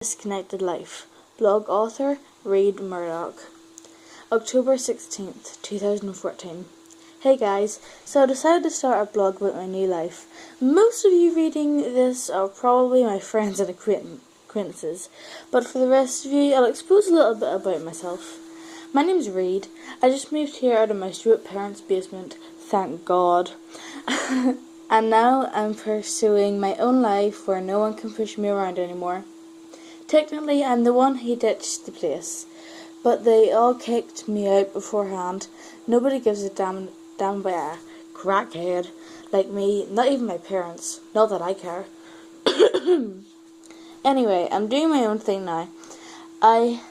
Disconnected Life. Blog author Reid Murdoch. October 16th, 2014. Hey guys, so I decided to start a blog about my new life. Most of you reading this are probably my friends and acquaintances, but for the rest of you, I'll expose a little bit about myself. My name's Reid. I just moved here out of my Stuart parents' basement, thank God. And now I'm pursuing my own life where no one can push me around anymore. Technically, I'm the one who ditched the place, but they all kicked me out beforehand. Nobody gives a damn about a crackhead like me, not even my parents. Not that I care. Anyway, I'm doing my own thing now. I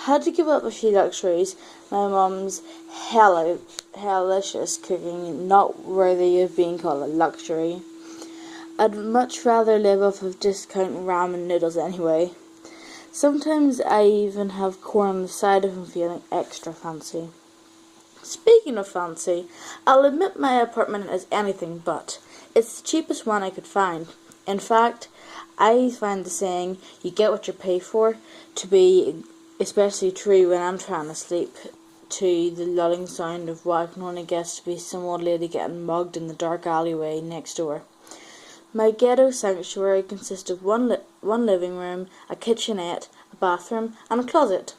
had to give up a few luxuries. My mum's hellish cooking, not worthy of being called a luxury. I'd much rather live off of discount ramen noodles anyway. Sometimes I even have corn on the side if I'm feeling extra fancy. Speaking of fancy, I'll admit my apartment is anything but. It's the cheapest one I could find. In fact, I find the saying, you get what you pay for, to be especially true when I'm trying to sleep to the lulling sound of what I can only guess to be some old lady getting mugged in the dark alleyway next door. My ghetto sanctuary consists of one living room, a kitchenette, a bathroom, and a closet.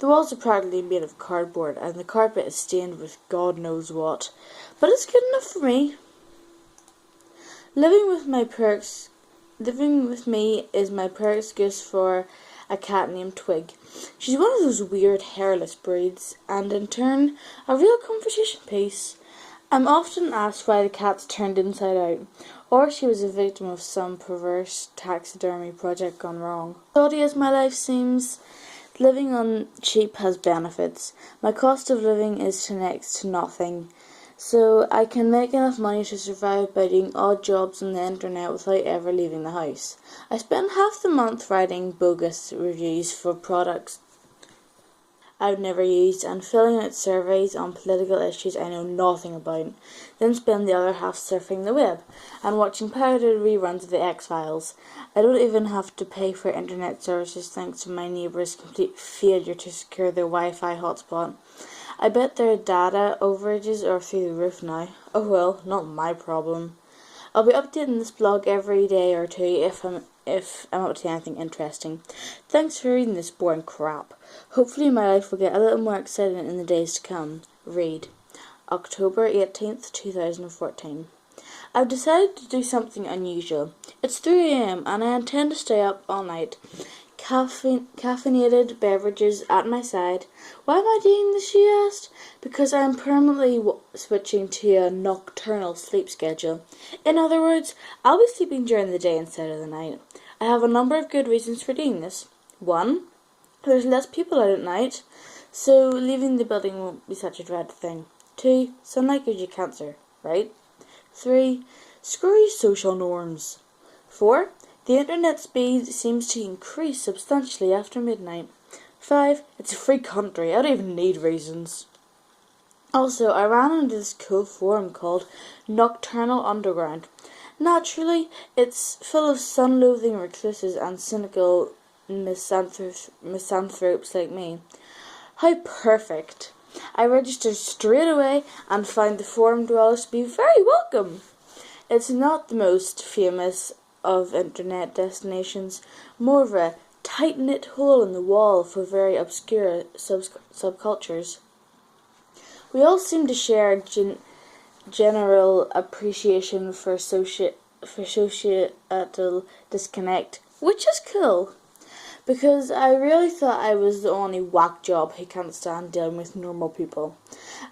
The walls are practically made of cardboard, and the carpet is stained with God knows what. But it's good enough for me. Living with me is my prayer excuse for a cat named Twig. She's one of those weird hairless breeds, and in turn, a real conversation piece. I'm often asked why the cat's turned inside out, or she was a victim of some perverse taxidermy project gone wrong. Naughty as my life seems, living on cheap has benefits. My cost of living is to next to nothing, so I can make enough money to survive by doing odd jobs on the internet without ever leaving the house. I spend half the month writing bogus reviews for products I've never used and filling out surveys on political issues I know nothing about, then spend the other half surfing the web and watching pirated reruns of the X-Files. I don't even have to pay for internet services thanks to my neighbour's complete failure to secure their Wi-Fi hotspot. I bet their data overages are through the roof now. Oh well, not my problem. I'll be updating this blog every day or two if I'm up to anything interesting. Thanks for reading this boring crap. Hopefully my life will get a little more exciting in the days to come. Reid. October 18th, 2014. I've decided to do something unusual. It's 3 a.m. and I intend to stay up all night. Caffeinated beverages at my side. Why am I doing this, you asked? Because I am permanently switching to a nocturnal sleep schedule. In other words, I'll be sleeping during the day instead of the night. I have a number of good reasons for doing this. 1. There's less people out at night, so leaving the building won't be such a dread thing. 2. Sunlight gives you cancer, right? 3. Screw your social norms. 4. The internet speed seems to increase substantially after midnight. 5. It's a free country. I don't even need reasons. Also, I ran into this cool forum called Nocturnal Underground. Naturally, it's full of sun-loathing recluses and cynical misanthropes like me. How perfect! I registered straight away and found the forum dwellers to be very welcome. It's not the most famous of internet destinations, more of a tight-knit hole in the wall for very obscure subcultures. We all seem to share general appreciation for societal disconnect, which is cool, because I really thought I was the only whack job who can't stand dealing with normal people.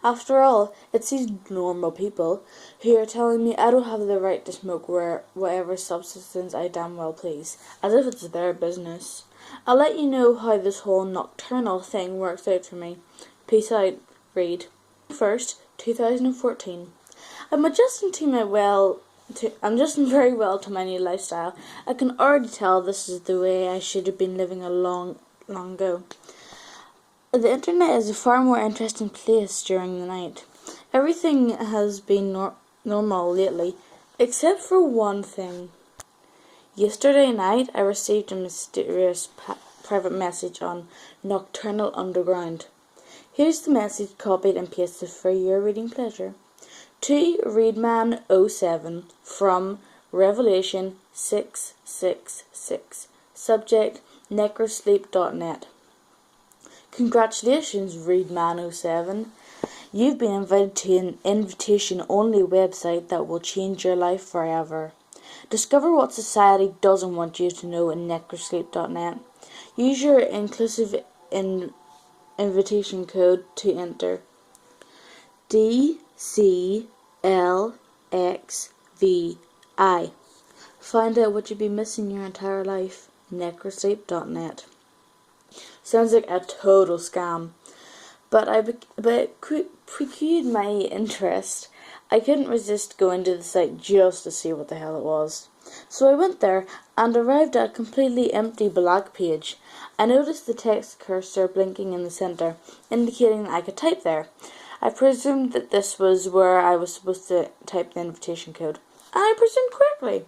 After all, it's these normal people who are telling me I don't have the right to smoke whatever substance I damn well please, as if it's their business. I'll let you know how this whole nocturnal thing works out for me. Peace out, Reid. 1st, 2014. I'm adjusting very well to my new lifestyle. I can already tell this is the way I should have been living a long ago. The internet is a far more interesting place during the night. Everything has been normal lately, except for one thing. Yesterday night I received a mysterious private message on Nocturnal Underground. Here's the message copied and pasted for your reading pleasure. To Readman07 from Revelation 666. Subject necrosleep.net. Congratulations, Readman07. You've been invited to an invitation-only website that will change your life forever. Discover what society doesn't want you to know in necrosleep.net. Use your inclusive invitation code to enter DCLXVI. Find out what you've been missing your entire life. necrosleep.net. Sounds like a total scam. But it piqued my interest. I couldn't resist going to the site just to see what the hell it was. So I went there and arrived at a completely empty black page. I noticed the text cursor blinking in the center, indicating that I could type there. I presumed that this was where I was supposed to type the invitation code, and I presumed correctly.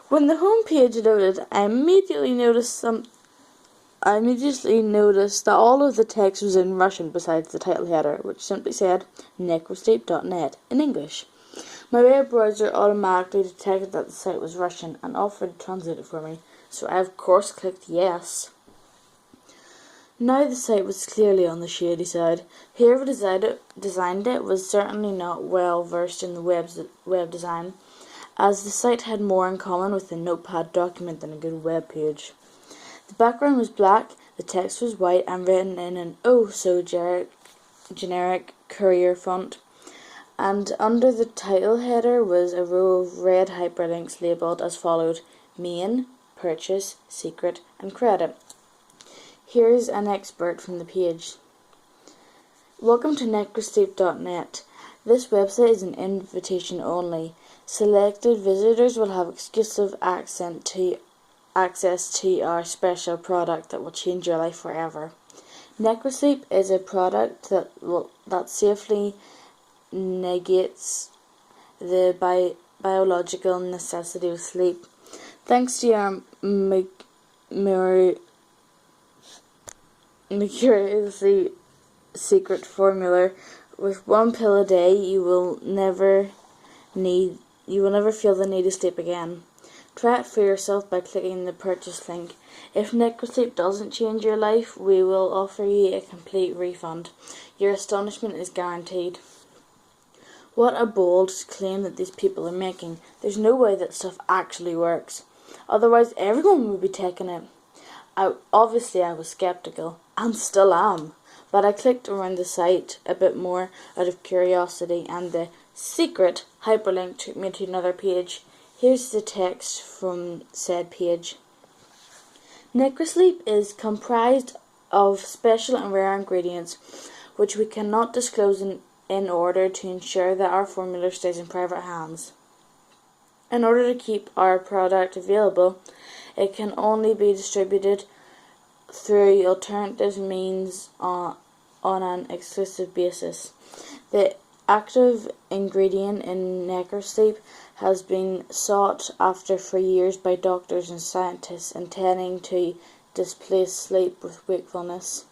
When the home page loaded, I immediately noticed that all of the text was in Russian besides the title header, which simply said necrosleep.net in English. My web browser automatically detected that the site was Russian and offered to translate it for me, so I of course clicked yes. Now the site was clearly on the shady side. Whoever designed it was certainly not well versed in the web design, as the site had more in common with a notepad document than a good web page. The background was black, the text was white and written in an generic courier font, and under the title header was a row of red hyperlinks labelled as followed: Main, Purchase, Secret, and Credit. Here's an excerpt from the page. Welcome to necrosleep.net. This website is an invitation only. Selected visitors will have exclusive access to our special product that will change your life forever. Necrosleep is a product that safely negates the biological necessity of sleep. Thanks to our miraculously secret formula, with one pill a day, you will never feel the need to sleep again. Try it for yourself by clicking the purchase link. If necrosleep doesn't change your life, we will offer you a complete refund. Your astonishment is guaranteed. What a bold claim that these people are making. There's no way that stuff actually works. Otherwise, everyone would be taking it. Obviously, I was skeptical, and still am. But I clicked around the site a bit more out of curiosity, and the secret hyperlink took me to another page. Here's the text from said page. Necrosleep is comprised of special and rare ingredients which we cannot disclose in order to ensure that our formula stays in private hands. In order to keep our product available, it can only be distributed through alternative means on an exclusive basis. The active ingredient in necrosleep has been sought after for years by doctors and scientists intending to displace sleep with wakefulness.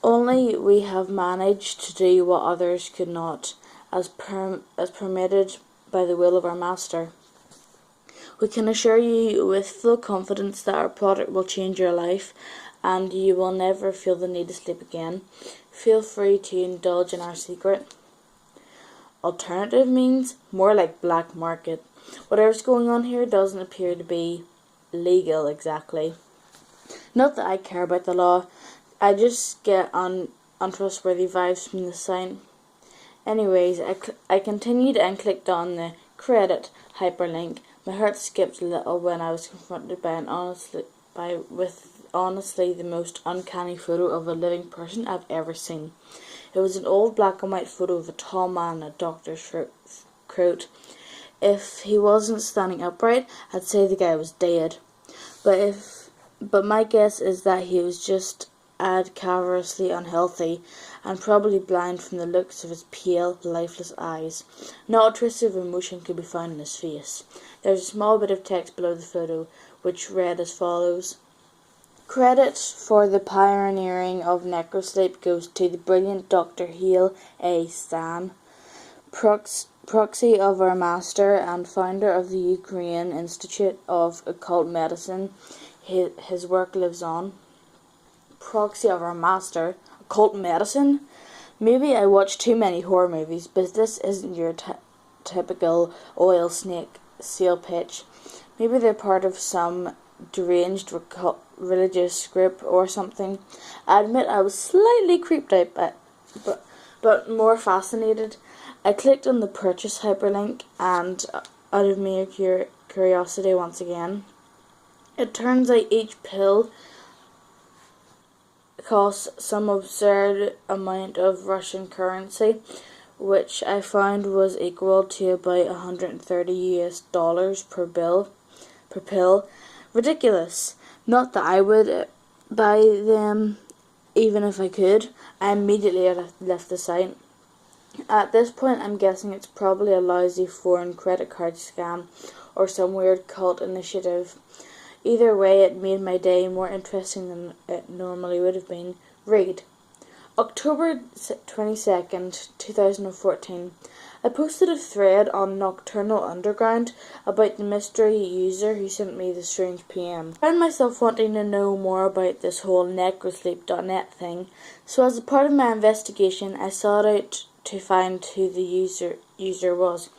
Only we have managed to do what others could not, as permitted by the will of our master. We can assure you with full confidence that our product will change your life and you will never feel the need to sleep again. Feel free to indulge in our secret. Alternative means more like black market. Whatever's going on here doesn't appear to be legal exactly. Not that I care about the law. I just get untrustworthy vibes from the site. Anyways, I continued and clicked on the credit hyperlink. My heart skipped a little when I was confronted by honestly the most uncanny photo of a living person I've ever seen. It was an old black and white photo of a tall man in a doctor's coat. If he wasn't standing upright, I'd say the guy was dead. But my guess is that he was just cavorously unhealthy, and probably blind from the looks of his pale, lifeless eyes. Not a trace of emotion could be found in his face. There was a small bit of text below the photo, which read as follows. Credit for the pioneering of necrosleep goes to the brilliant Dr. Hale A. Stan, proxy of our master and founder of the Ukraine Institute of Occult Medicine. His work lives on. Proxy of our master, occult medicine? Maybe I watch too many horror movies, but this isn't your typical oil snake seal pitch. Maybe they're part of some deranged religious group or something. I admit I was slightly creeped out by it, but more fascinated. I clicked on the purchase hyperlink and, out of mere curiosity once again, it turns out each pill costs some absurd amount of Russian currency, which I found was equal to about $130 per pill. Ridiculous. Not that I would buy them even if I could. I immediately left the site. At this point, I'm guessing it's probably a lousy foreign credit card scam or some weird cult initiative. Either way, it made my day more interesting than it normally would have been. Read. October 22nd, 2014. I posted a thread on Nocturnal Underground about the mystery user who sent me the strange PM. I found myself wanting to know more about this whole necrosleep.net thing, so as a part of my investigation, I sought out to find who the user was.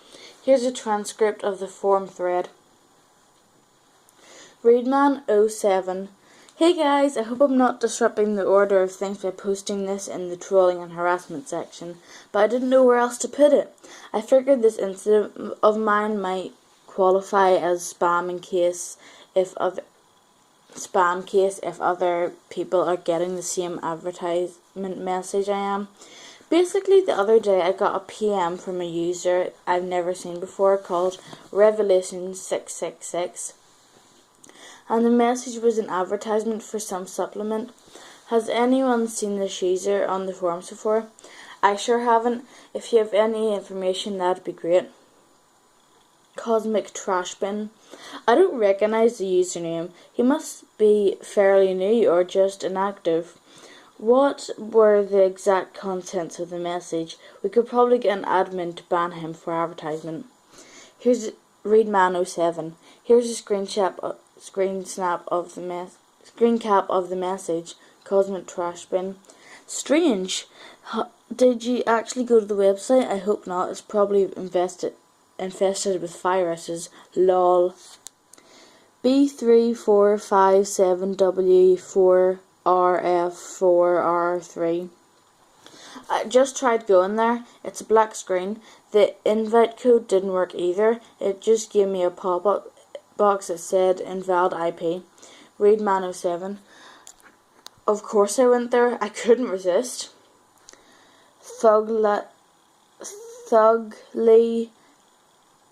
Here's a transcript of the forum thread. Readman07. Hey guys, I hope I'm not disrupting the order of things by posting this in the trolling and harassment section, but I didn't know where else to put it. I figured this incident of mine might qualify as spam if other people are getting the same advertisement message I am. Basically, the other day I got a PM from a user I've never seen before called Revelation666. And the message was an advertisement for some supplement. Has anyone seen this user on the forums before? I sure haven't. If you have any information, that'd be great. Cosmic Trash Bin. I don't recognize the username. He must be fairly new or just inactive. What were the exact contents of the message? We could probably get an admin to ban him for advertisement. Here's Readman07. Here's a screen cap of the message. Cosmic Trash Bin. Strange. Did you actually go to the website? I hope not. It's probably infested with viruses. Lol. B3457W4RF4R3. I just tried going there. It's a black screen. The invite code didn't work either. It just gave me a pop-up box that said invalid IP. Readman07. Of course I went there. I couldn't resist. Thugly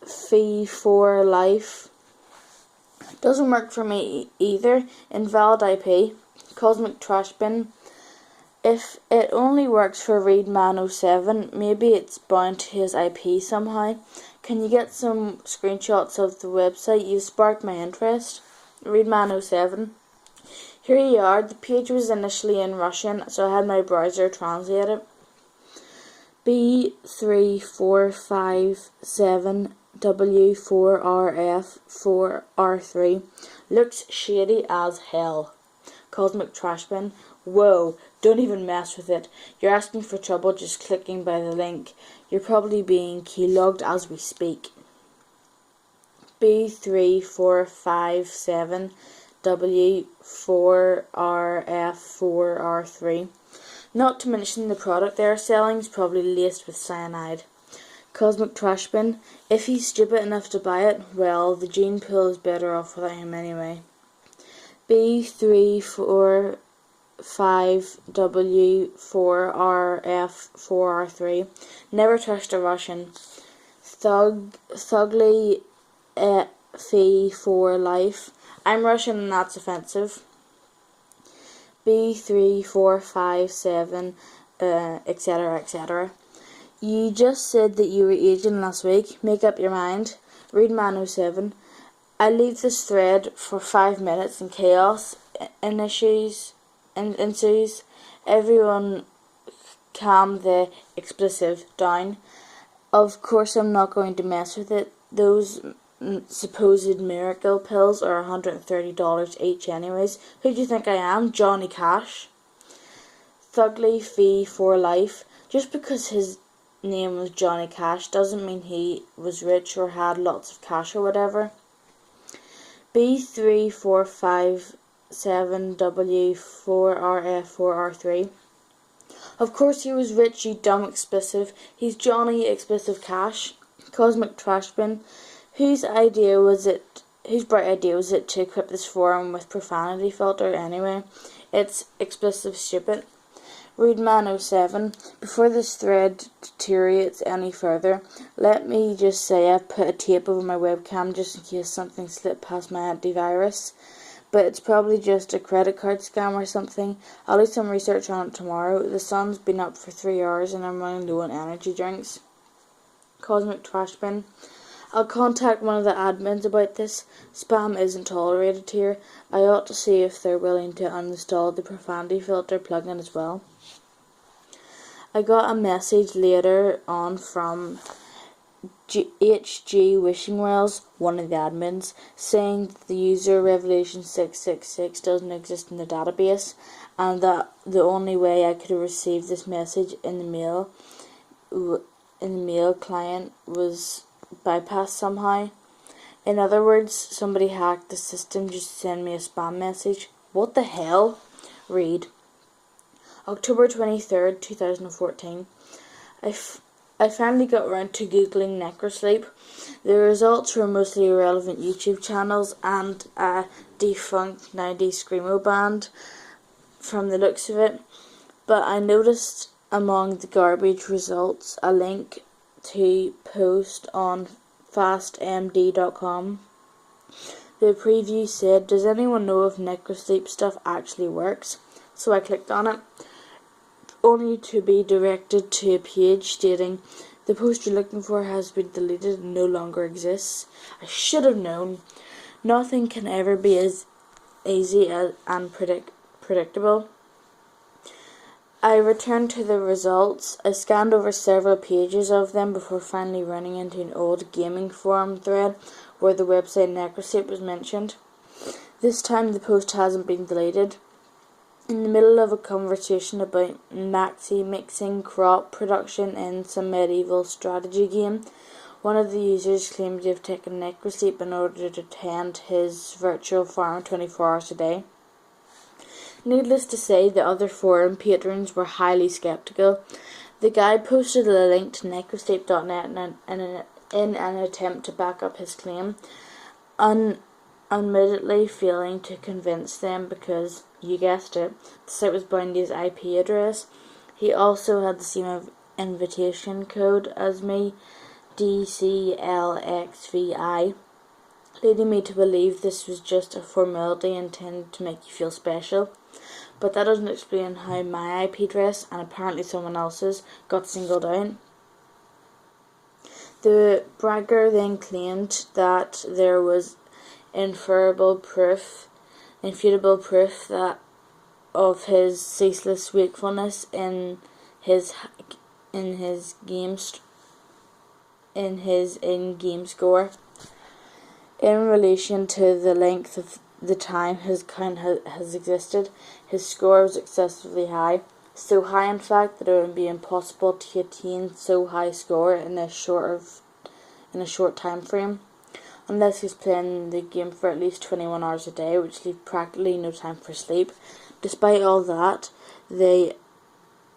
Fee for Life. Doesn't work for me either. Invalid IP. Cosmic Trash Bin. If it only works for Readman07, maybe it's bound to his IP somehow. Can you get some screenshots of the website? You sparked my interest. Readman07. Here you are. The page was initially in Russian, so I had my browser translate it. B3457W4RF4R3. Looks shady as hell. Cosmic Trash Bin. Whoa, don't even mess with it. You're asking for trouble just clicking by the link. You're probably being keylogged as we speak. B3457W4RF4R3. Not to mention the product they are selling is probably laced with cyanide. Cosmic Trash Bin. If he's stupid enough to buy it, well, the gene pool is better off without him anyway. B35W4RF4R3. Never touched a Russian. Thugly Fee for Life. I'm Russian and that's offensive. B3457, etc., etc. You just said that you were aging last week. Make up your mind. Read Man 07. I leave this thread for 5 minutes and chaos ensues. Everyone calm the explosive down. Of course I'm not going to mess with it. Those supposed miracle pills are $130 each anyways. Who do you think I am? Johnny Cash? Thugly fee for life. Just because his name was Johnny Cash doesn't mean he was rich or had lots of cash or whatever. B3457W4RF4R3. Of course he was rich, you dumb explosive. He's Johnny Explosive Cash. Cosmic Trashbin. Whose bright idea was it to equip this forum with profanity filter anyway? It's explosive stupid. Readman 07. Before this thread deteriorates any further, let me just say I've put a tape over my webcam just in case something slipped past my antivirus. But it's probably just a credit card scam or something. I'll do some research on it tomorrow. The sun's been up for 3 hours and I'm running low on energy drinks. Cosmic Trashbin. I'll contact one of the admins about this. Spam isn't tolerated here. I ought to see if they're willing to uninstall the profanity filter plugin as well. I got a message later on from HG Wishing Wells, one of the admins, saying that the user Revelation 666 doesn't exist in the database, and that the only way I could have received this message in the mail client was bypassed somehow. In other words, somebody hacked the system just to send me a spam message. What the hell? Read. October 23rd, 2014. I finally got around to googling necrosleep. The results were mostly irrelevant YouTube channels and a defunct 90s screamo band from the looks of it. But I noticed among the garbage results a link to post on fastmd.com. The preview said, "Does anyone know if necrosleep stuff actually works?" So I clicked on it, only to be directed to a page stating, "The post you're looking for has been deleted and no longer exists." I should have known. Nothing can ever be as easy and predictable. I returned to the results. I scanned over several pages of them before finally running into an old gaming forum thread where the website necrosleep was mentioned. This time the post hasn't been deleted. In the middle of a conversation about maxi mixing crop production in some medieval strategy game, one of the users claimed to have taken necrosleep in order to tend his virtual farm 24 hours a day. Needless to say, the other forum patrons were highly skeptical. The guy posted a link to necrosleep.net in an attempt to back up his claim, admittedly failing to convince them because, you guessed it, the site was bound to his IP address. He also had the same invitation code as me, DCLXVI, leading me to believe this was just a formality intended to make you feel special. But that doesn't explain how my IP address, and apparently someone else's, got singled out. The bragger then claimed that there was infutable proof that of his ceaseless wakefulness in his in-game score. In relation to the length of the time his account has existed, his score was excessively high. So high, in fact, that it would be impossible to attain so high score in a short time frame, unless he's playing the game for at least 21 hours a day, which leaves practically no time for sleep. Despite all that, they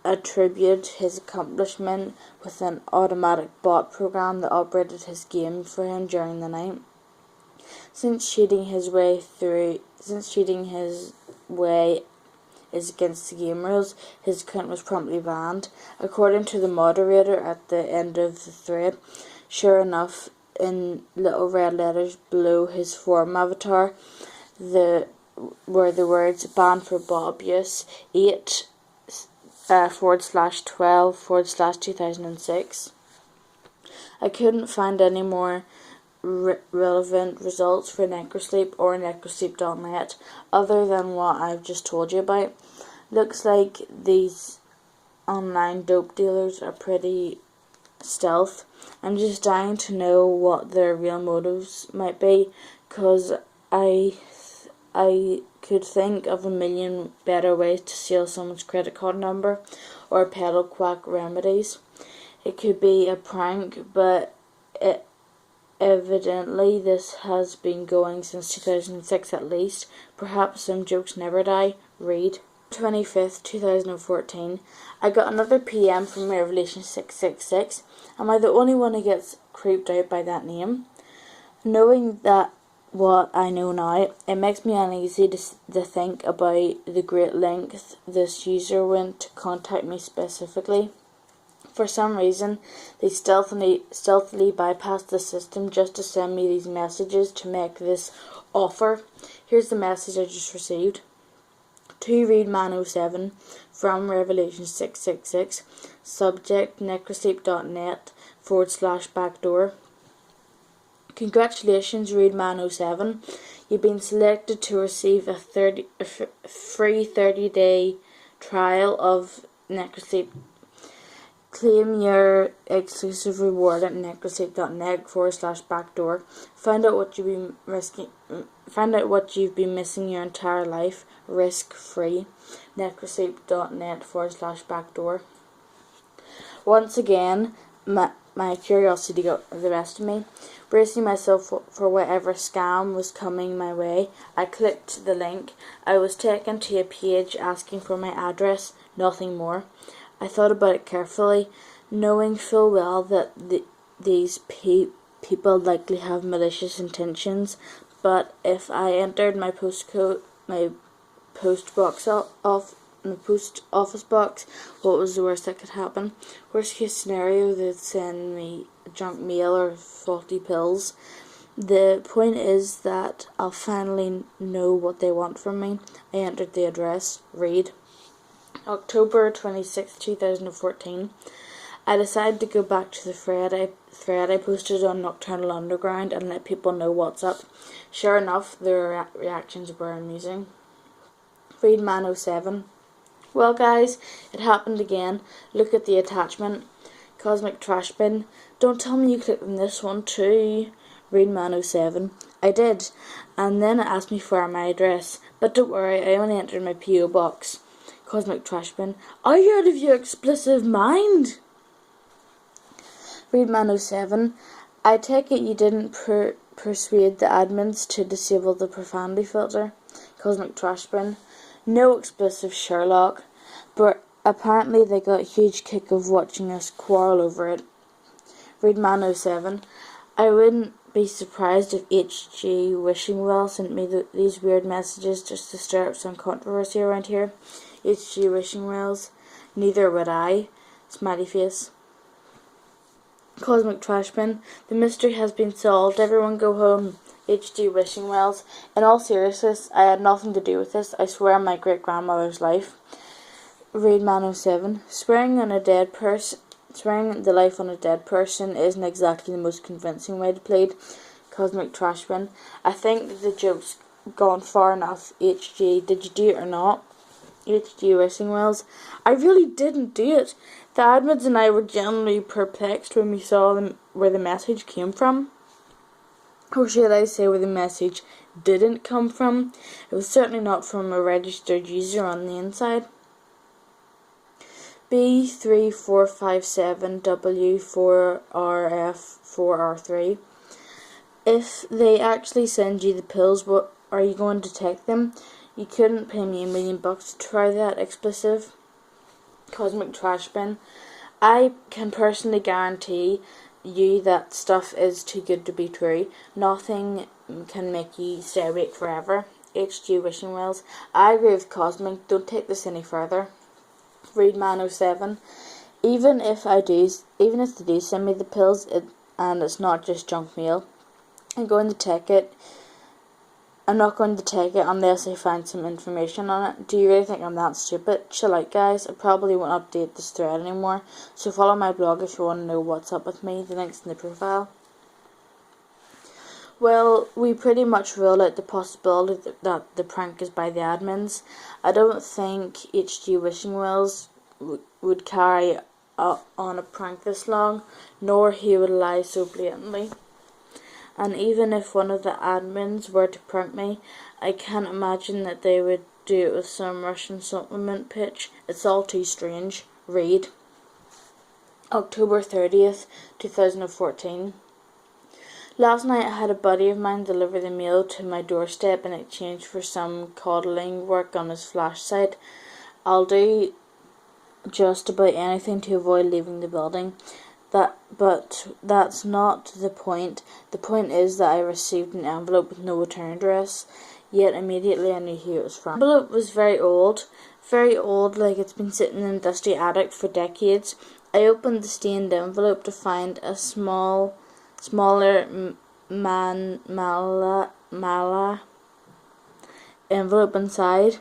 attribute his accomplishment with an automatic bot program that operated his game for him during the night. Since cheating his way is against the game rules, his account was promptly banned. According to the moderator at the end of the thread, sure enough, in little red letters below his forum avatar, the were the words "ban for bot abuse 8 /12/2006. I couldn't find any more relevant results for Necrosleep or Necrosleep.net other than what I've just told you about. Looks like these online dope dealers are pretty stealth. I'm just dying to know what their real motives might be, because I could think of a million better ways to steal someone's credit card number or peddle quack remedies. It could be a prank, but evidently this has been going since 2006 at least. Perhaps some jokes never die. Read. 25th, 2014. I got another PM from Revelation 666. Am I the only one who gets creeped out by that name? Knowing that what I know now, it makes me uneasy to think about the great length this user went to contact me specifically. For some reason, they stealthily bypassed the system just to send me these messages to make this offer. Here's the message I just received. To ReadMan07 from Revelation 666, subject necrosleep.net/backdoor. Congratulations, ReadMan07. You've been selected to receive a free 30-day trial of Necrosleep. Claim your exclusive reward at necrosleep.net/backdoor. Find out what you've been missing your entire life, risk free. necrosleep.net/backdoor. Once again, my curiosity got the best of me. Bracing myself for whatever scam was coming my way, I clicked the link. I was taken to a page asking for my address, nothing more. I thought about it carefully, knowing full well that these people likely have malicious intentions, but if I entered my post office box, what was the worst that could happen? Worst case scenario, they'd send me junk mail or faulty pills. The point is that I'll finally know what they want from me. I entered the address. Read. October 26, 2014. I decided to go back to the thread I posted on Nocturnal Underground and let people know what's up. Sure enough, their reactions were amusing. ReadMan07. Well guys, it happened again. Look at the attachment. Cosmic Trash Bin. Don't tell me you clicked on this one too. ReadMan07. I did, and then it asked me for my address. But don't worry, I only entered my PO box. Cosmic Trash Bin. Are you out of your explicit mind? ReadMan07. I take it you didn't persuade the admins to disable the profanity filter. Cosmic Trash Bin. No explicit Sherlock, but apparently they got a huge kick of watching us quarrel over it. ReadMan07. I wouldn't be surprised if H.G. Wishingwell sent me these weird messages just to stir up some controversy around here. H.G. Wishingwells. Neither would I. Smiley face. Cosmic Trash Bin. The mystery has been solved. Everyone go home. H.G. Wishingwells. In all seriousness, I had nothing to do with this. I swear on my great-grandmother's life. ReadMan07. Swearing the life on a dead person isn't exactly the most convincing way to plead. Cosmic Trash Bin. I think the joke's gone far enough. H.G. Did you do it or not? H.G. Wishingwells. I really didn't do it. The admins and I were genuinely perplexed when we saw where the message came from. Or should I say where the message didn't come from? It was certainly not from a registered user on the inside. B3457W4RF4R3. If they actually send you the pills, what are you going to take them? You couldn't pay me $1 million to try that explosive. Cosmic Trash Bin. I can personally guarantee you that stuff is too good to be true. Nothing can make you stay awake forever. H.G. Wishingwells. I agree with Cosmic. Don't take this any further. ReadMan07. Even if they do send me the pills, and it's not just junk mail, I'm going to take it. I'm not going to take it unless I find some information on it. Do you really think I'm that stupid? Chill out, guys. I probably won't update this thread anymore, so follow my blog if you want to know what's up with me. The link's in the profile. Well, we pretty much rule out the possibility that the prank is by the admins. I don't think H.G. Wishing Wells would carry on a prank this long, nor he would lie so blatantly. And even if one of the admins were to prank me, I can't imagine that they would do it with some Russian supplement pitch. It's all too strange. Read. October 30th, 2014. Last night I had a buddy of mine deliver the mail to my doorstep in exchange for some coddling work on his flash site. I'll do just about anything to avoid leaving the building. But that's not the point. The point is that I received an envelope with no return address, yet immediately I knew who it was from. The envelope was very old, like it's been sitting in a dusty attic for decades. I opened the stained envelope to find a smaller mala envelope inside,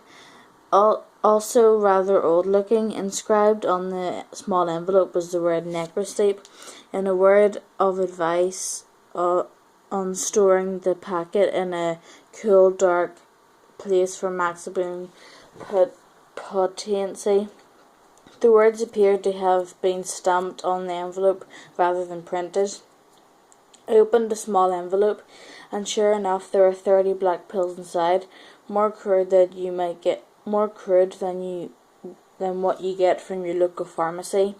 also rather old looking. Inscribed on the small envelope was the word necrosleep, and a word of advice on storing the packet in a cool, dark place for maximum potency. The words appeared to have been stamped on the envelope rather than printed. I opened the small envelope, and sure enough, there were 30 black pills inside, more crude than what you get from your local pharmacy.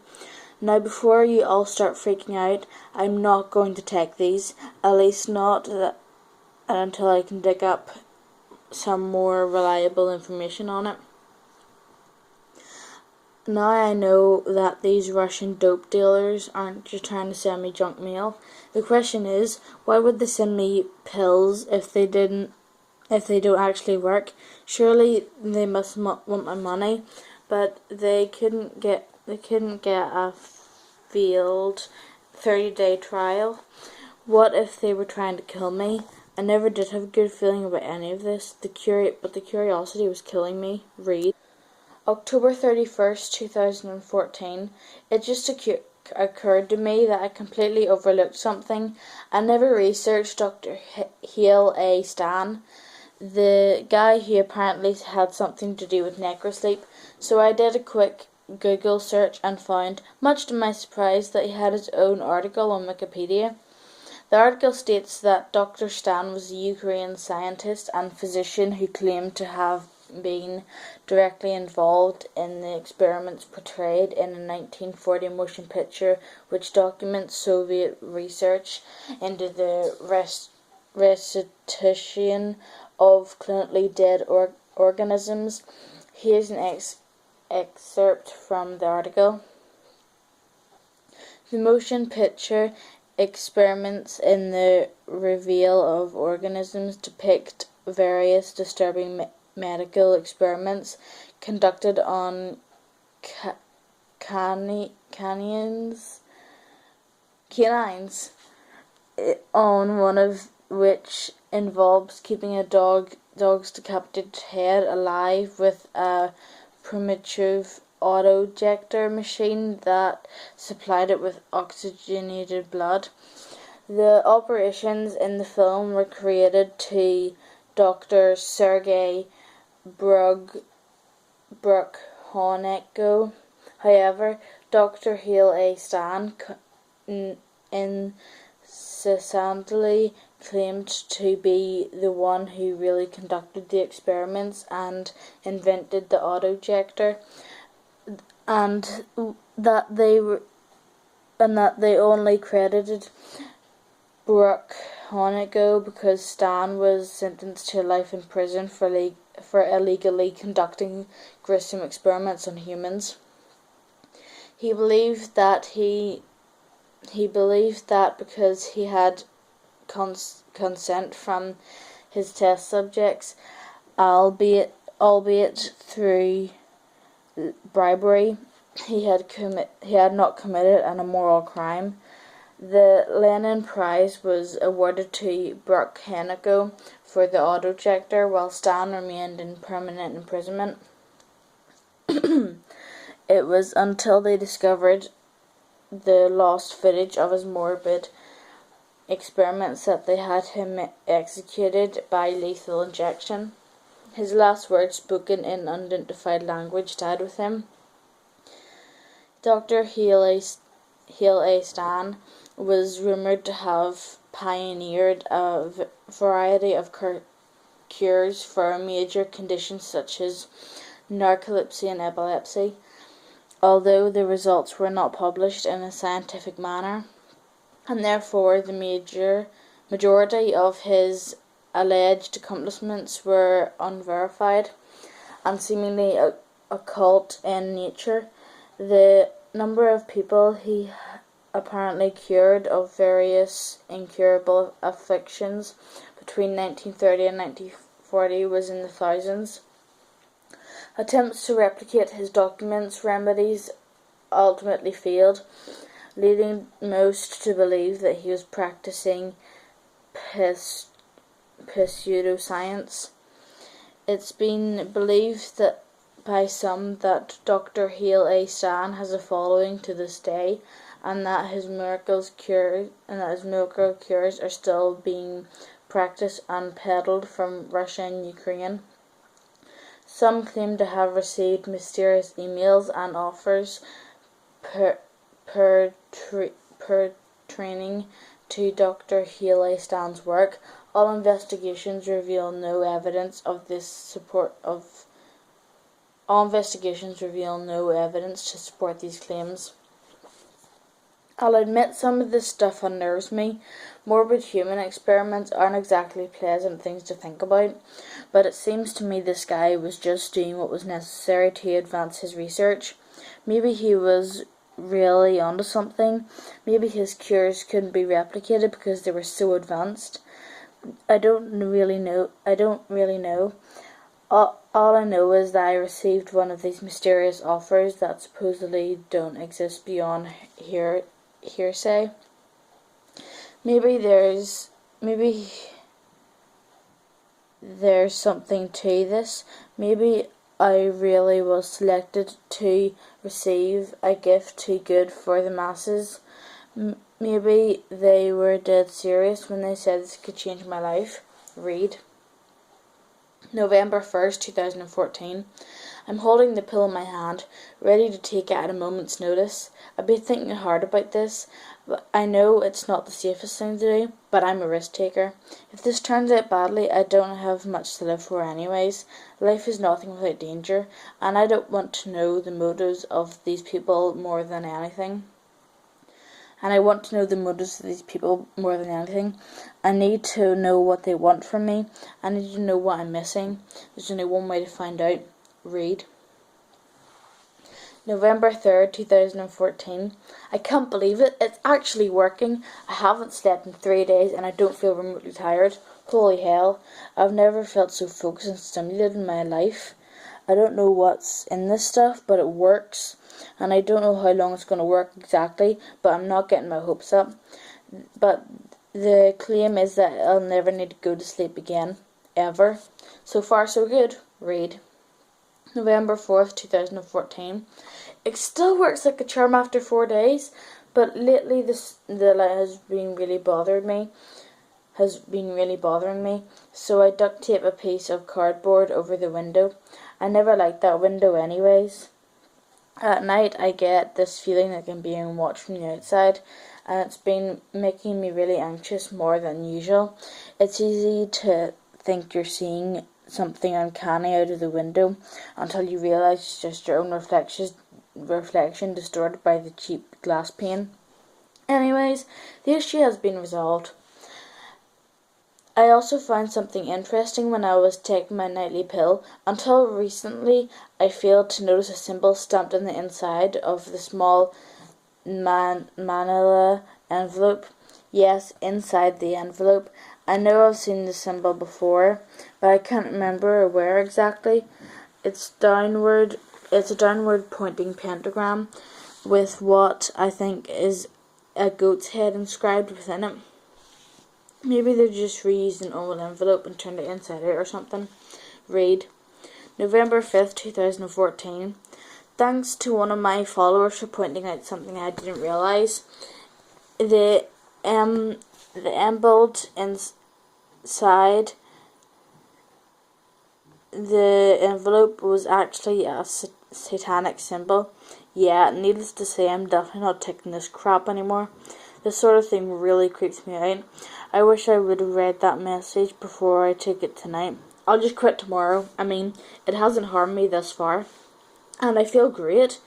Now, before you all start freaking out, I'm not going to take these, at least not until I can dig up some more reliable information on it. Now I know that these Russian dope dealers aren't just trying to send me junk mail. The question is, why would they send me pills if they don't actually work? Surely they must want my money, but they couldn't get a failed 30-day trial. What if they were trying to kill me? I never did have a good feeling about any of this. But the curiosity was killing me. Read. October 31st, 2014. It just occurred to me that I completely overlooked something. I never researched Dr. Hale A. Stan, the guy who apparently had something to do with necrosleep, so I did a quick Google search and found, much to my surprise, that he had his own article on Wikipedia. The article states that Dr. Stan was a Ukrainian scientist and physician who claimed to have been directly involved in the experiments portrayed in a 1940 motion picture which documents Soviet research into the resuscitation of clinically dead organisms. Here's an excerpt from the article. The motion picture experiments in the reveal of organisms depict various disturbing medical experiments conducted on canines, on one of which involves keeping a dog's decapitated head alive with a primitive auto-ejector machine that supplied it with oxygenated blood. The operations in the film were created to Dr. Sergei Brukhonesko. However, Dr. Hale A. Stan incessantly claimed to be the one who really conducted the experiments and invented the auto-ejector, and that they only credited Brukhonesko because Stan was sentenced to life in prison for illegally conducting gruesome experiments on humans. He believed that because he had consent from his test subjects, albeit through bribery, he had not committed an immoral crime. The Lenin Prize was awarded to Brukhaniko for the auto-ejector, while Stan remained in permanent imprisonment. It was until they discovered the lost footage of his morbid experiments that they had him executed by lethal injection. His last words, spoken in unidentified language, died with him. Dr. Hale A. Stan was rumoured to have pioneered a variety of cures for major conditions such as narcolepsy and epilepsy, although the results were not published in a scientific manner, and therefore the majority of his alleged accomplishments were unverified and seemingly occult in nature. The number of people he apparently cured of various incurable afflictions between 1930 and 1940 was in the thousands. Attempts to replicate his documents' remedies ultimately failed, leading most to believe that he was practicing pseudoscience. It's been believed that by some that Dr. Hale A. Stan has a following to this day, and that his miracle cures are still being practiced and peddled from Russia and Ukraine. Some claim to have received mysterious emails and offers pertaining to Dr. Hale A. Stan's work. All investigations reveal no evidence to support these claims. I'll admit some of this stuff unnerves me. Morbid human experiments aren't exactly pleasant things to think about, but it seems to me this guy was just doing what was necessary to advance his research. Maybe he was really onto something. Maybe his cures couldn't be replicated because they were so advanced. I don't really know. All I know is that I received one of these mysterious offers that supposedly don't exist beyond hearsay. Maybe there's something to this. Maybe I really was selected to receive a gift too good for the masses. Maybe they were dead serious when they said this could change my life. Read. November 1st, 2014. I'm holding the pill in my hand, ready to take it at a moment's notice. I've been thinking hard about this. I know it's not the safest thing to do, but I'm a risk taker. If this turns out badly, I don't have much to live for anyways. Life is nothing without danger, and I don't want to know the motives of these people more than anything. I need to know what they want from me. I need to know what I'm missing. There's only one way to find out. Read. November 3rd, 2014. I can't believe it. It's actually working. I haven't slept in 3 days and I don't feel remotely tired. Holy hell. I've never felt so focused and stimulated in my life. I don't know what's in this stuff, but it works. And I don't know how long it's going to work exactly, but I'm not getting my hopes up. But the claim is that I'll never need to go to sleep again. Ever. So far so good. Read. November 4th, 2014. It still works like a charm after 4 days, but lately the light has been really bothering me. So I duct tape a piece of cardboard over the window. I never liked that window anyways. At night I get this feeling like I'm being watched from the outside, and it's been making me really anxious more than usual. It's easy to think you're seeing something uncanny out of the window until you realise it's just your own reflection distorted by the cheap glass pane. Anyways, the issue has been resolved. I also found something interesting when I was taking my nightly pill. Until recently, I failed to notice a symbol stamped on the inside of the small manila envelope. Yes, inside the envelope. I know I've seen the symbol before, but I can't remember where exactly. It's a downward pointing pentagram with what I think is a goat's head inscribed within it. Maybe they just reused an old envelope and turned it inside out or something. Read. November 5th, 2014. Thanks to one of my followers for pointing out something I didn't realise. The emblem inside the envelope was actually a satanic symbol. Yeah, needless to say, I'm definitely not taking this crap anymore. This sort of thing really creeps me out. I wish I would have read that message before I took it tonight. I'll just quit tomorrow. I mean, it hasn't harmed me thus far. And I feel great.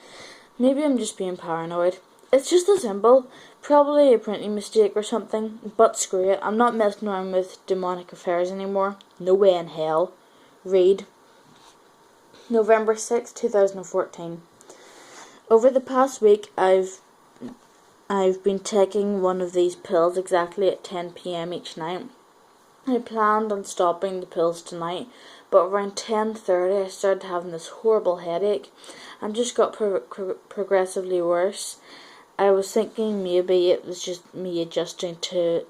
Maybe I'm just being paranoid. It's just a symbol. Probably a printing mistake or something. But screw it. I'm not messing around with demonic affairs anymore. No way in hell. Read. November 6, 2014. Over the past week, I've been taking one of these pills exactly at 10 p.m. each night. I planned on stopping the pills tonight, but around 10:30 I started having this horrible headache and just got progressively worse. I was thinking maybe it was just me adjusting to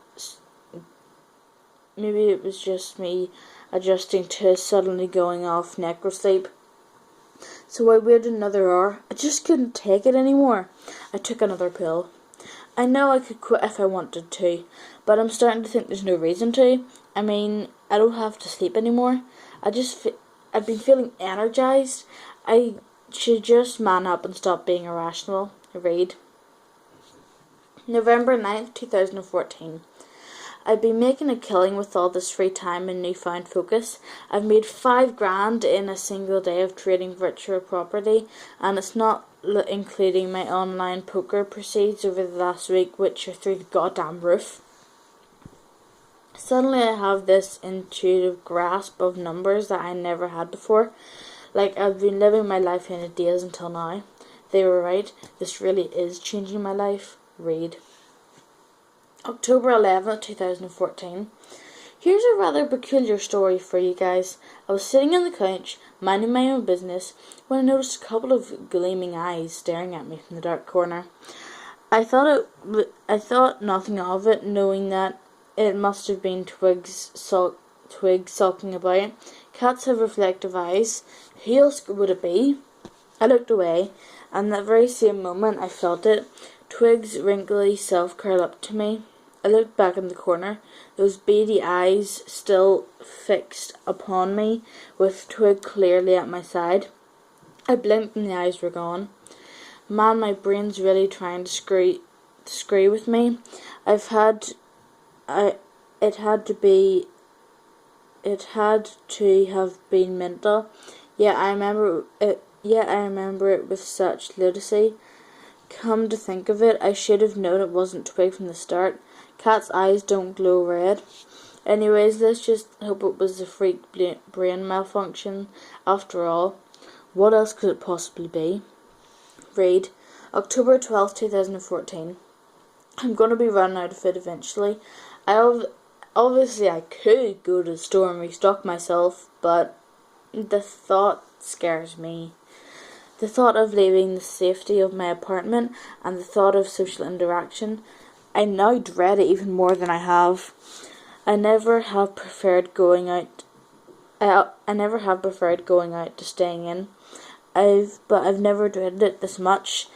suddenly going off necrosleep. So I waited another hour. I just couldn't take it anymore. I took another pill. I know I could quit if I wanted to, but I'm starting to think there's no reason to. I mean, I don't have to sleep anymore. I've been feeling energized. I should just man up and stop being irrational. Read. November 9th, 2014. I've been making a killing with all this free time and newfound focus. I've made $5,000 in a single day of trading virtual property, and it's not including my online poker proceeds over the last week, which are through the goddamn roof. Suddenly I have this intuitive grasp of numbers that I never had before. Like I've been living my life in a daze until now. They were right. This really is changing my life. Read. October 11th, 2014. Here's a rather peculiar story for you guys. I was sitting on the couch, minding my own business, when I noticed a couple of gleaming eyes staring at me from the dark corner. I thought nothing of it, knowing that it must have been Twigs sulking about. Cats have reflective eyes. Who else would it be? I looked away, and that very same moment I felt it. Twig's wrinkly self curl up to me. I looked back in the corner, those beady eyes still fixed upon me, with Twig clearly at my side. I blinked and the eyes were gone. Man, my brain's really trying to screw with me. It had to have been mental. Yet I remember it with such lucidity. Come to think of it, I should have known it wasn't Twig from the start. Cat's eyes don't glow red. Anyways, let's just hope it was a freak brain malfunction. After all, what else could it possibly be? Read. October 12th, 2014. I'm going to be running out of food eventually. Obviously I could go to the store and restock myself, but the thought scares me. The thought of leaving the safety of my apartment and the thought of social interaction, I now dread it even more than I have. I never have preferred going out to staying in. But I've never dreaded it this much.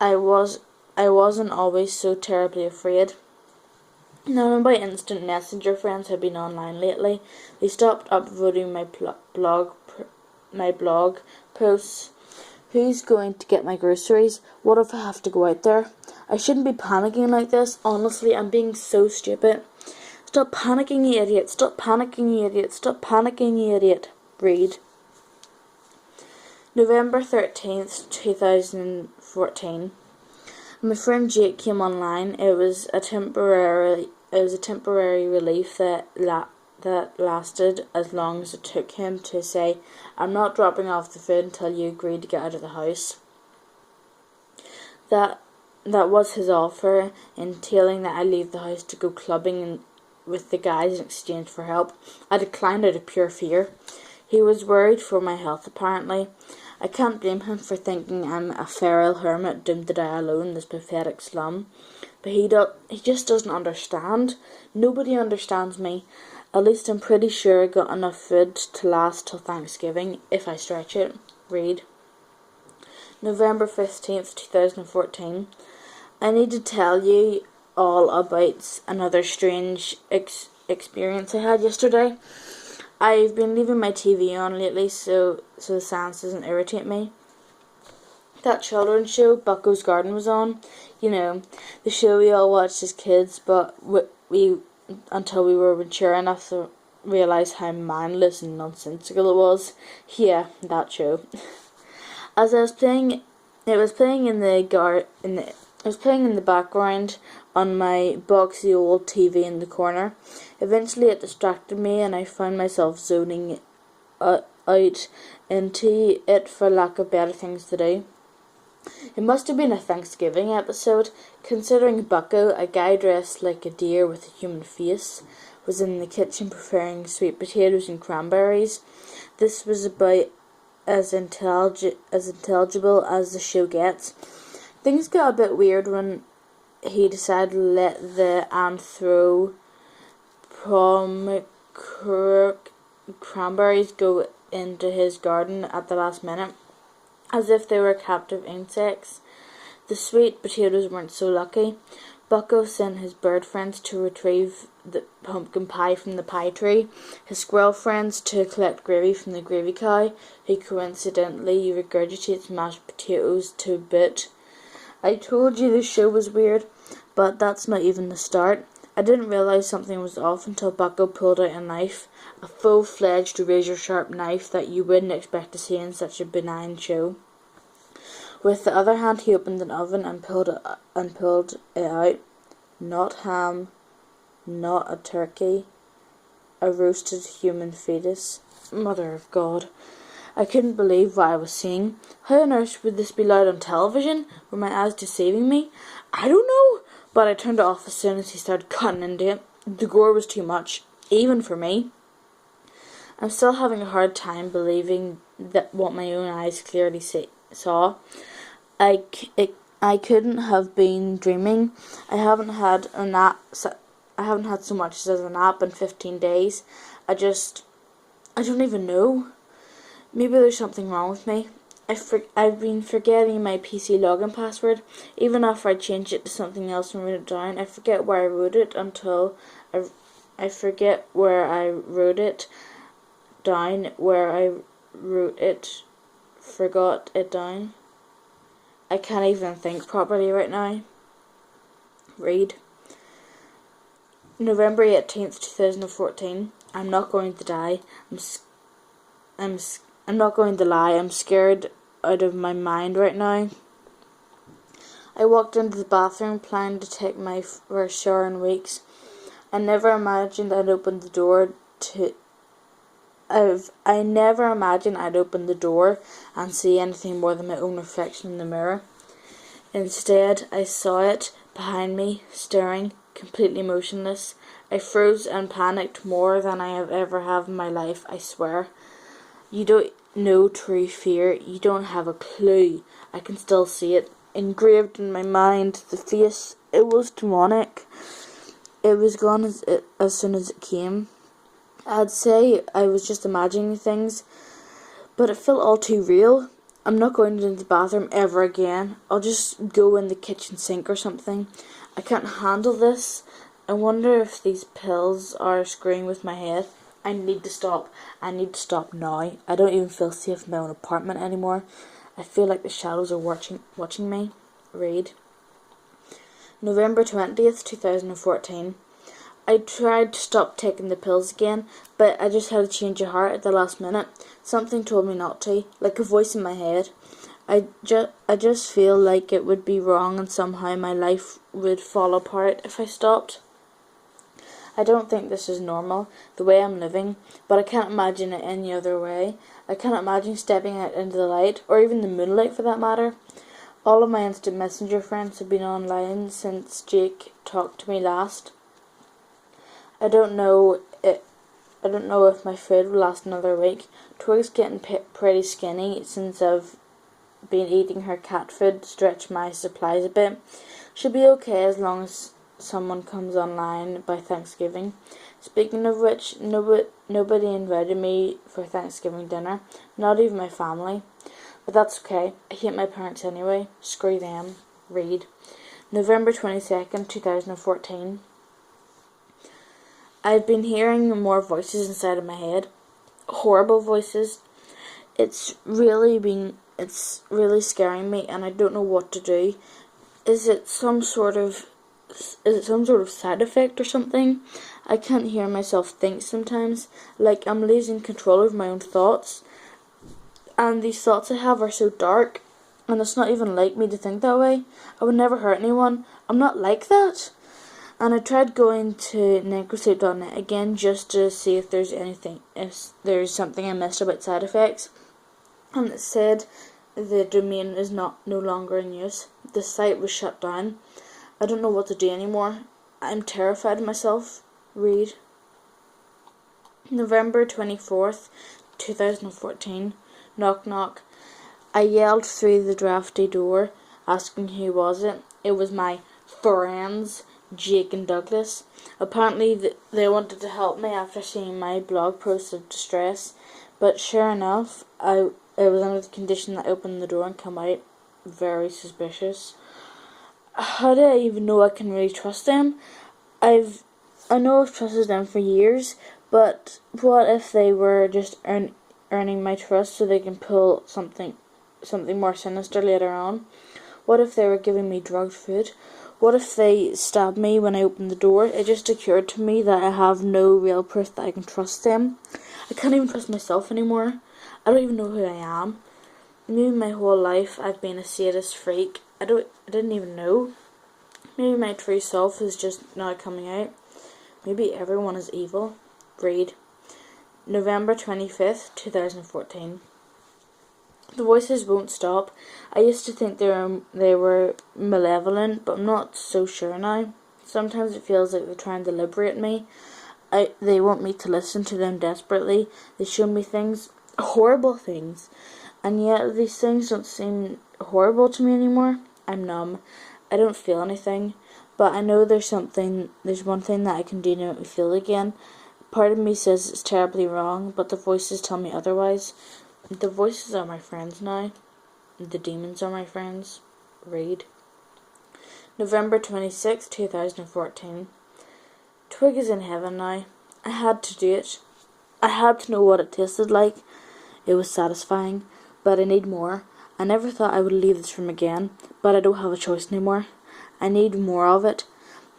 I wasn't always so terribly afraid. None of my instant messenger friends have been online lately. They stopped upvoting my blog posts. Who's going to get my groceries? What if I have to go out there? I shouldn't be panicking like this. Honestly, I'm being so stupid. Stop panicking, you idiot. Stop panicking, you idiot. Stop panicking, you idiot. Read. November 13th, 2014. My friend Jake came online. It was a temporary relief that lasted as long as it took him to say, "I'm not dropping off the food until you agree to get out of the house." That was his offer, entailing that I leave the house to go clubbing with the guys in exchange for help. I declined out of pure fear. He was worried for my health, apparently. I can't blame him for thinking I'm a feral hermit doomed to die alone in this pathetic slum. But he just doesn't understand. Nobody understands me. At least I'm pretty sure I got enough food to last till Thanksgiving, if I stretch it. Read. November 15th, 2014. I need to tell you all about another strange experience I had yesterday. I've been leaving my TV on lately so the sounds doesn't irritate me. That children's show, Bucko's Garden, was on. You know, the show we all watched as kids, but we until we were mature enough to realise how mindless and nonsensical it was. Yeah, that show. As I was playing, it was playing it was playing in the background on my boxy old TV in the corner. Eventually it distracted me and I found myself zoning out into it for lack of better things to do. It must have been a Thanksgiving episode, considering Bucko, a guy dressed like a deer with a human face, was in the kitchen preparing sweet potatoes and cranberries. This was about as intelligible as the show gets. Things got a bit weird when he decided to let the cranberries go into his garden at the last minute, as if they were captive insects. The sweet potatoes weren't so lucky. Bucko sent his bird friends to retrieve the pumpkin pie from the pie tree, his squirrel friends to collect gravy from the gravy cow, who coincidentally regurgitates mashed potatoes to boot. I told you the show was weird, but that's not even the start. I didn't realise something was off until Bucko pulled out a knife, a full-fledged razor-sharp knife that you wouldn't expect to see in such a benign show. With the other hand he opened an oven and pulled it out. Not ham, not a turkey, a roasted human fetus. Mother of God. I couldn't believe what I was seeing. How on earth would this be allowed on television? Were my eyes deceiving me? I don't know, but I turned it off as soon as he started cutting into it. The gore was too much, even for me. I'm still having a hard time believing that what my own eyes clearly saw. I couldn't have been dreaming. I haven't had so much as a nap in 15 days. I don't even know. Maybe there's something wrong with me. I've been forgetting my PC login password. Even after I change it to something else and wrote it down, I forget where I wrote it until I forget where I wrote it down, where I wrote it, forgot it down. I can't even think properly right now. Read. November 18th, 2014. I'm not going to die. I'm not going to lie. I'm scared out of my mind right now. I walked into the bathroom planning to take my first shower in weeks. I never imagined I'd open the door and see anything more than my own reflection in the mirror. Instead, I saw it behind me, staring, completely motionless. I froze and panicked more than I have ever have in my life, I swear. You don't know true fear. You don't have a clue. I can still see it, engraved in my mind. The face, it was demonic. It was gone as soon as it came. I'd say I was just imagining things, but it felt all too real. I'm not going into the bathroom ever again. I'll just go in the kitchen sink or something. I can't handle this. I wonder if these pills are screwing with my head. I need to stop. I need to stop now. I don't even feel safe in my own apartment anymore. I feel like the shadows are watching me. Read. November 20th, 2014. I tried to stop taking the pills again, but I just had a change of heart at the last minute. Something told me not to, like a voice in my head. I just feel like it would be wrong and somehow my life would fall apart if I stopped. I don't think this is normal, the way I'm living, but I can't imagine it any other way. I can't imagine stepping out into the light, or even the moonlight for that matter. All of my instant messenger friends have been online since Jake talked to me last. I don't know I don't know if my food will last another week. Twig's getting pretty skinny since I've been eating her cat food to stretch my supplies a bit. She'll be okay as long as someone comes online by Thanksgiving. Speaking of which, nobody invited me for Thanksgiving dinner, not even my family. But that's okay. I hate my parents anyway. Screw them. Read. November 22nd, 2014. I've been hearing more voices inside of my head. Horrible voices. It's really scaring me, and I don't know what to do. Is it some sort of side effect or something? I can't hear myself think sometimes, like I'm losing control of my own thoughts. And these thoughts I have are so dark, and it's not even like me to think that way. I would never hurt anyone. I'm not like that. And I tried going to necrosleep.net again just to see if there's something I missed about side effects. And it said the domain is no longer in use. The site was shut down. I don't know what to do anymore. I'm terrified of myself. Read. November 24th, 2014. Knock knock. I yelled through the drafty door, asking who was it. It was my friends, Jake and Douglas. Apparently they wanted to help me after seeing my blog post of distress, but sure enough, it was under the condition that I open the door and come out. Very suspicious. How do I even know I can really trust them? I know I've trusted them for years, but what if they were just earning my trust so they can pull something more sinister later on? What if they were giving me drugged food? What if they stabbed me when I opened the door? It just occurred to me that I have no real proof that I can trust them. I can't even trust myself anymore. I don't even know who I am. Maybe my whole life I've been a sadist freak. I didn't even know. Maybe my true self is just now coming out. Maybe everyone is evil. Read. November 25th, 2014. The voices won't stop. I used to think they were malevolent, but I'm not so sure now. Sometimes it feels like they're trying to liberate me. They want me to listen to them desperately. They show me things, horrible things, and yet these things don't seem horrible to me anymore. I'm numb. I don't feel anything, but I know there's one thing that I can do to make me feel again. Part of me says it's terribly wrong, but the voices tell me otherwise. The voices are my friends now. The demons are my friends. Read. November 26, 2014. Twig is in heaven now. I had to do it. I had to know what it tasted like. It was satisfying, but I need more. I never thought I would leave this room again, but I don't have a choice anymore. I need more of it.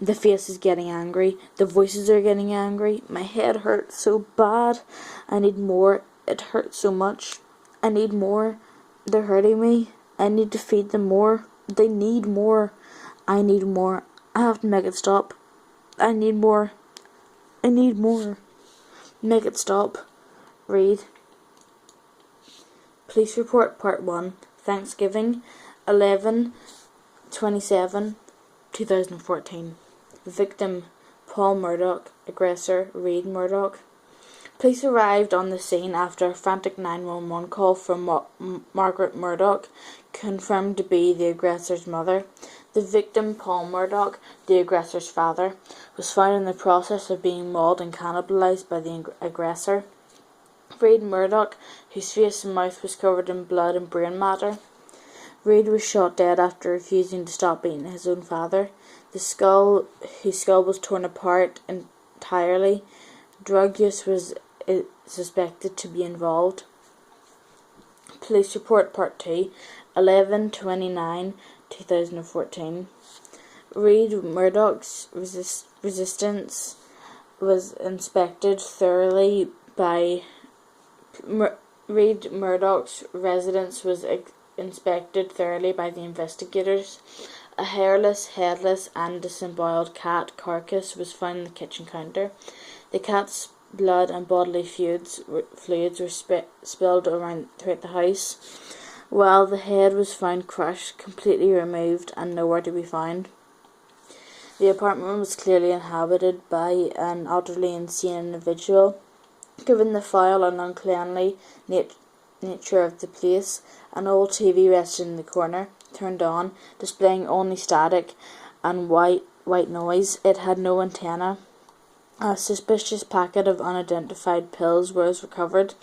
The face is getting angry. The voices are getting angry. My head hurts so bad. I need more. It hurts so much. I need more. They're hurting me. I need to feed them more. They need more. I need more. I have to make it stop. I need more. I need more. Make it stop. Read. Police report part 1. Thanksgiving, 11/27, 2014. Victim, Paul Murdoch. Aggressor, Reed Murdoch. Police arrived on the scene after a frantic 911 call from Margaret Murdoch, confirmed to be the aggressor's mother. The victim, Paul Murdoch, the aggressor's father, was found in the process of being mauled and cannibalized by the aggressor. Reed Murdoch, whose face and mouth was covered in blood and brain matter. Reed was shot dead after refusing to stop beating his own father. His skull was torn apart entirely. Drug use was suspected to be involved. Police report part 2, 11/29, 2014. Reed Murdoch's residence was inspected thoroughly by the investigators. A hairless, headless, and disemboweled cat carcass was found on the kitchen counter. The cat's blood and bodily fluids were spilled throughout the house, while the head was found crushed, completely removed, and nowhere to be found. The apartment was clearly inhabited by an utterly insane individual. Given the foul and uncleanly nature of the place, an old TV rested in the corner, turned on, displaying only static and white noise. It had no antenna. A suspicious packet of unidentified pills was recovered.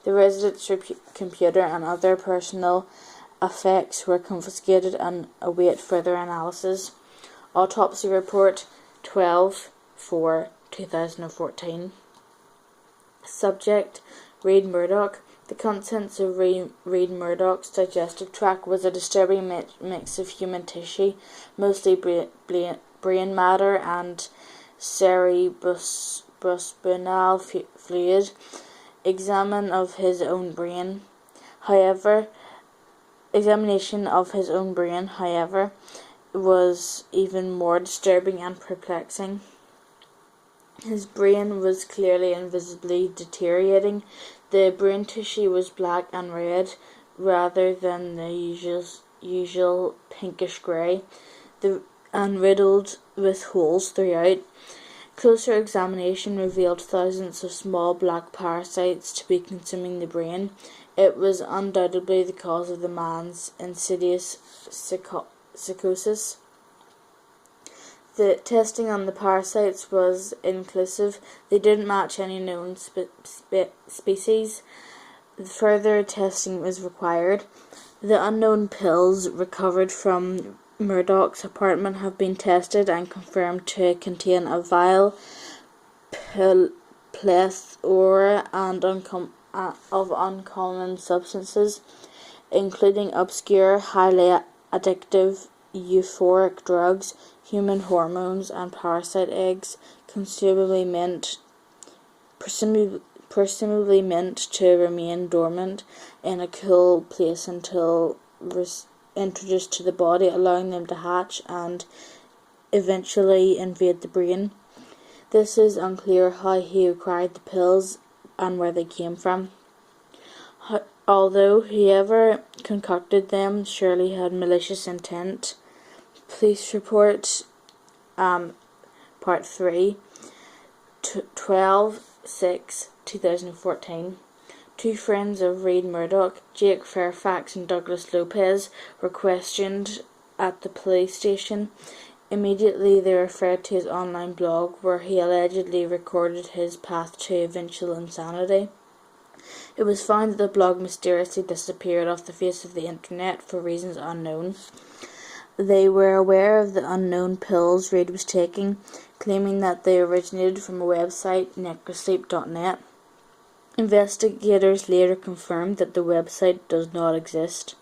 The resident's computer and other personal effects were confiscated and await further analysis. Autopsy report 12/4/2014. Subject: Reed Murdoch. The contents of Reed Murdoch's digestive tract was a disturbing mix of human tissue, mostly brain matter and cerebrospinal fluid. Examination of his own brain, however, was even more disturbing and perplexing. His brain was clearly and visibly deteriorating. The brain tissue was black and red, rather than the usual pinkish grey, and riddled with holes throughout. Closer examination revealed thousands of small black parasites to be consuming the brain. It was undoubtedly the cause of the man's insidious psychosis. The testing on the parasites was inconclusive. They didn't match any known species. Further testing was required. The unknown pills recovered from Murdoch's apartment have been tested and confirmed to contain a vile plethora of uncommon substances, including obscure, highly addictive, euphoric drugs, human hormones, and parasite eggs, presumably meant to remain dormant in a cool place until introduced to the body, allowing them to hatch and eventually invade the brain. This is unclear how he acquired the pills and where they came from, although whoever concocted them surely had malicious intent. Police report Part 3 12/6/2014. Two friends of Reed Murdoch, Jake Fairfax and Douglas Lopez, were questioned at the police station. Immediately they referred to his online blog where he allegedly recorded his path to eventual insanity. It was found that the blog mysteriously disappeared off the face of the internet for reasons unknown. They were aware of the unknown pills Reed was taking, claiming that they originated from a website, necrosleep.net. Investigators later confirmed that the website does not exist.